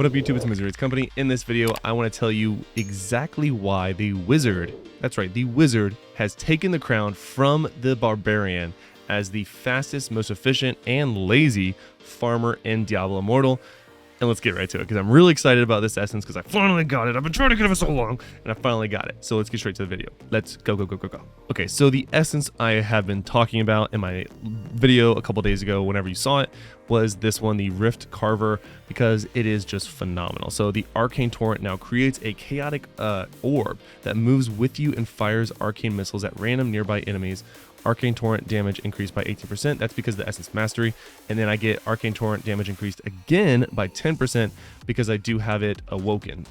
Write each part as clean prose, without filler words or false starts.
What up YouTube, it's Missouri's Company. In this video, I want to tell you exactly why the Wizard, that's right, the Wizard has taken the crown from the Barbarian as the fastest, most efficient, and lazy farmer in Diablo Immortal. And let's get right to it, because I'm really excited about this essence, because I finally got it. I've been trying to get it for so long, and I finally got it. So let's get straight to the video. Let's go. Okay, so the essence I have been talking about in my video a couple days ago, whenever you saw it, was this one, the Rift Carver, because it is just phenomenal. So the Arcane Torrent now creates a chaotic orb that moves with you and fires arcane missiles at random nearby enemies. Arcane Torrent damage increased by 18%. That's because of the Essence Mastery. And then I get Arcane Torrent damage increased again by 10% because I do have it awoken.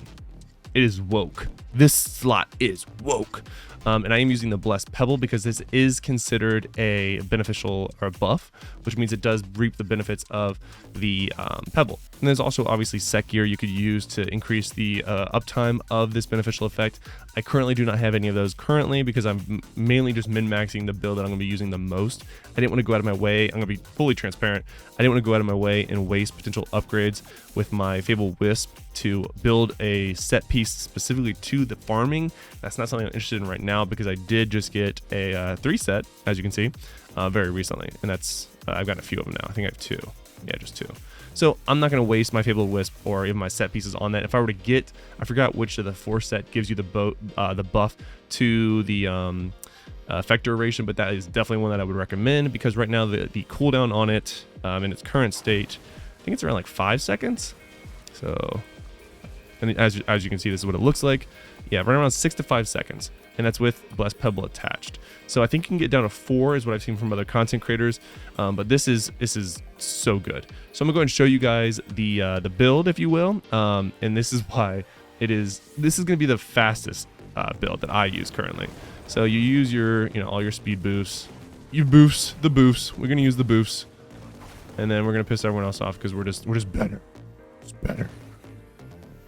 It is woke. This slot is woke. And I am using the Blessed Pebble because this is considered a beneficial or a buff, which means it does reap the benefits of the Pebble. And there's also obviously set gear you could use to increase the uptime of this beneficial effect. I currently do not have any of those currently because I'm mainly just min-maxing the build that I'm going to be using the most. I didn't want to go out of my way. I'm going to be fully transparent. I didn't want to go out of my way and waste potential upgrades with my Fable Wisp to build a set piece specifically to the farming. That's not something I'm interested in right now because I did just get a 3 set, as you can see, very recently. And that's, I've got a few of them now. I think I have 2. Yeah, just 2. So I'm not going to waste my Fable Wisp or even my set pieces on that. If I were to get, I forgot which of the 4 set gives you the buff to the effect duration, but that is definitely one that I would recommend because right now the cooldown on it in its current state, I think it's around like 5 seconds. So, and as you can see, this is what it looks like. Yeah, right around 6 to 5 seconds. And that's with Blessed Pebble attached. So I think you can get down to 4 is what I've seen from other content creators. But this is so good. So I'm gonna go ahead and show you guys the build, if you will. And this is why this is gonna be the fastest build that I use currently. So you use your, all your speed boosts. The boofs. We're gonna use the boofs. And then we're gonna piss everyone else off because we're just better. It's better.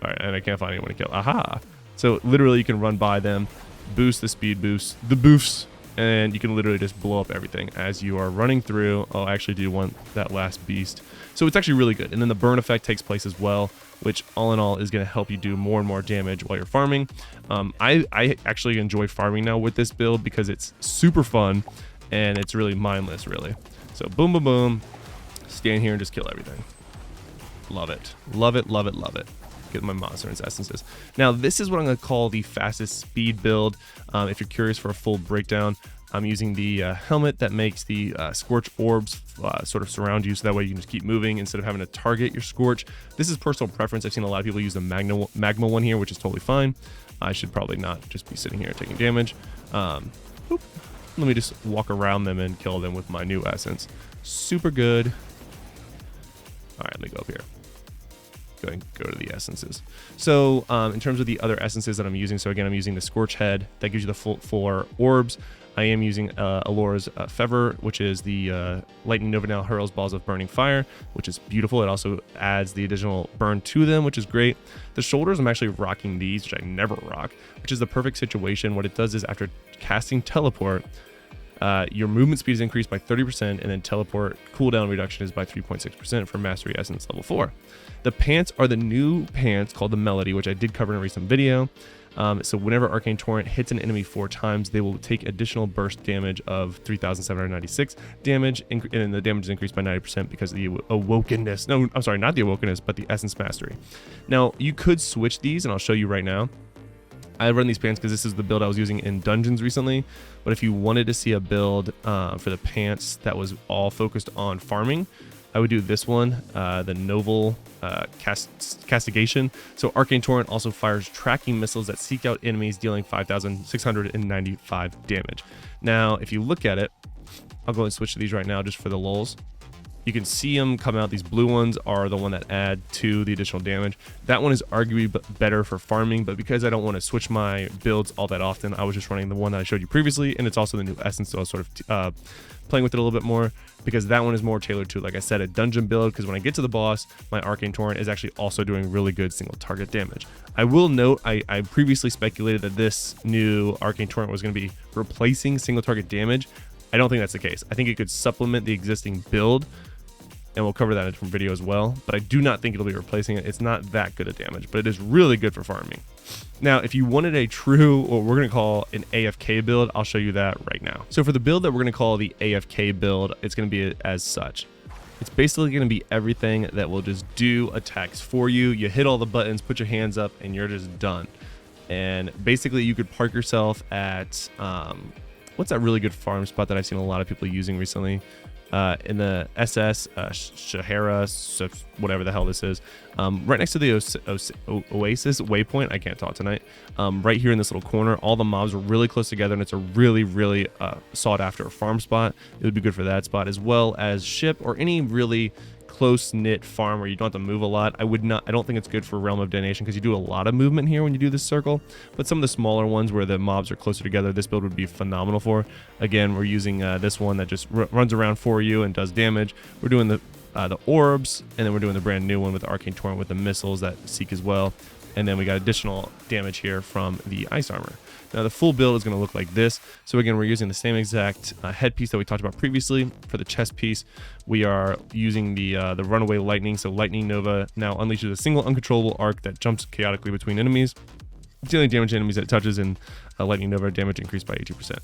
All right, and I can't find anyone to kill. Aha! So literally you can run by them, boost the speed boost, the boofs, and you can literally just blow up everything as you are running through. Oh, I actually do want that last beast. So it's actually really good. And then the burn effect takes place as well, which all in all is going to help you do more and more damage while you're farming. I actually enjoy farming now with this build because it's super fun and it's really mindless, really. So boom, boom, boom. Stand here and just kill everything. Love it. Love it, love it, love it. Get my monster and essences. Now this is what I'm going to call the fastest speed build. If you're curious for a full breakdown, I'm using the helmet that makes the scorch orbs sort of surround you, so that way you can just keep moving instead of having to target your scorch. This is personal preference. I've seen a lot of people use the magma one here, which is totally fine. I should probably not just be sitting here taking damage. Let me just walk around them and kill them with my new essence. Super good. All right, let me go up here. Go to the essences. So in terms of the other essences that I'm using, so again, I'm using the Scorch Head that gives you the full 4 orbs. I am using Alora's Fever, which is the Lightning Nova now hurls balls of burning fire, which is beautiful. It also adds the additional burn to them, which is great. The shoulders, I'm actually rocking these, which I never rock, which is the perfect situation. What it does is after casting Teleport, your movement speed is increased by 30%, and then teleport cooldown reduction is by 3.6% for Mastery Essence level 4. The pants are the new pants called the Melody, which I did cover in a recent video. So whenever Arcane Torrent hits an enemy 4 times, they will take additional burst damage of 3,796 damage, and the damage is increased by 90% because of the awokenness. No, I'm sorry, not the awokenness, but the Essence Mastery. Now, you could switch these, and I'll show you right now. I run these pants because this is the build I was using in dungeons recently. But if you wanted to see a build for the pants that was all focused on farming, I would do this one, the Novel Castigation. So Arcane Torrent also fires tracking missiles that seek out enemies, dealing 5,695 damage. Now, if you look at it, I'll go and switch to these right now just for the lulz. You can see them come out. These blue ones are the one that add to the additional damage. That one is arguably better for farming, but because I don't want to switch my builds all that often, I was just running the one that I showed you previously, and it's also the new essence, so I was sort of playing with it a little bit more because that one is more tailored to, like I said, a dungeon build, because when I get to the boss, my Arcane Torrent is actually also doing really good single target damage. I will note, I previously speculated that this new Arcane Torrent was going to be replacing single target damage. I don't think that's the case. I think it could supplement the existing build, and we'll cover that in a different video as well, but I do not think it'll be replacing it. It's not that good at damage, but it is really good for farming. Now, if you wanted a true, or we're going to call an AFK build, I'll show you that right now. So for the build that we're going to call the AFK build, it's going to be as such. It's basically going to be everything that will just do attacks for you. You hit all the buttons, put your hands up, and you're just done. And basically you could park yourself at, what's that really good farm spot that I've seen a lot of people using recently? In the SS, Shahara, whatever the hell this is, right next to the Oasis waypoint. I can't talk tonight. Right here in this little corner, all the mobs are really close together, and it's a really sought after farm spot. It would be good for that spot, as well as ship or any really close-knit farm where you don't have to move a lot. I don't think it's good for Realm of Damnation because you do a lot of movement here when you do this circle, but some of the smaller ones where the mobs are closer together, this build would be phenomenal for. Again, we're using this one that just runs around for you and does damage. We're doing the orbs, and then we're doing the brand new one with the Arcane Torrent with the missiles that seek as well, and then we got additional damage here from the ice armor. Now the full build is going to look like this. So again, we're using the same exact headpiece that we talked about previously. For the chest piece, we are using the runaway lightning. So lightning nova now unleashes a single uncontrollable arc that jumps chaotically between enemies, dealing damage to enemies that it touches, and lightning nova damage increased by 80%.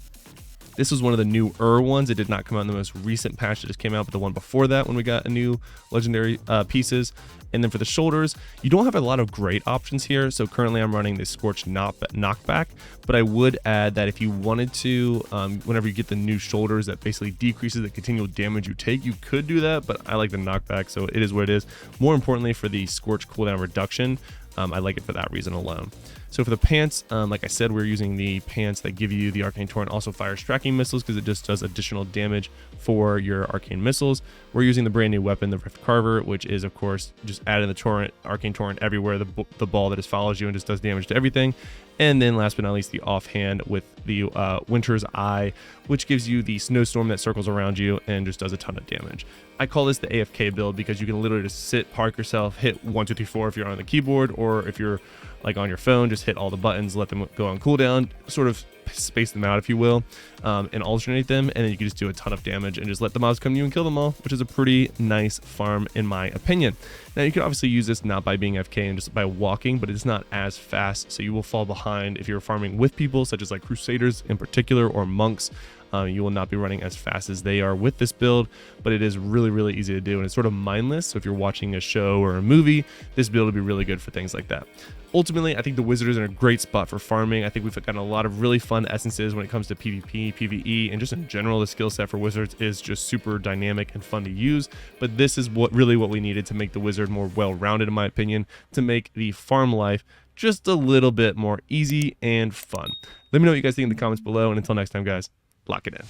This was one of the newer ones. It did not come out in the most recent patch that just came out, but the one before that when we got a new legendary pieces. And then for the shoulders, you don't have a lot of great options here. So currently I'm running the Scorched knockback, but I would add that if you wanted to, whenever you get the new shoulders that basically decreases the continual damage you take, you could do that, but I like the knockback, so it is what it is. More importantly, for the Scorch cooldown reduction, I like it for that reason alone. So for the pants, like I said, we're using the pants that give you the Arcane Torrent also fires tracking missiles because it just does additional damage for your Arcane missiles. We're using the brand new weapon, the Rift Carver, which is, of course, just adding the Torrent, Arcane Torrent everywhere, the ball that just follows you and just does damage to everything. And then last but not least, the offhand with the Winter's Eye, which gives you the snowstorm that circles around you and just does a ton of damage. I call this the AFK build because you can literally just sit, park yourself, hit 1, 2, 3, 4 if you're on the keyboard, or if you're like on your phone, just hit all the buttons, let them go on cooldown, sort of space them out, if you will, and alternate them, and then you can just do a ton of damage and just let the mobs come to you and kill them all, which is a pretty nice farm in my opinion. Now you can obviously use this not by being FK and just by walking, but it's not as fast, so you will fall behind if you're farming with people such as like Crusaders in particular or monks. You will not be running as fast as they are with this build, but it is really easy to do, and it's sort of mindless. So if you're watching a show or a movie, this build will be really good for things like that. Ultimately, I think the Wizard is in a great spot for farming. I think we've gotten a lot of really fun essences when it comes to PvP, PvE, and just in general, the skill set for Wizards is just super dynamic and fun to use. But this is what we needed to make the Wizard more well-rounded, in my opinion, to make the farm life just a little bit more easy and fun. Let me know what you guys think in the comments below, and until next time, guys, lock it in.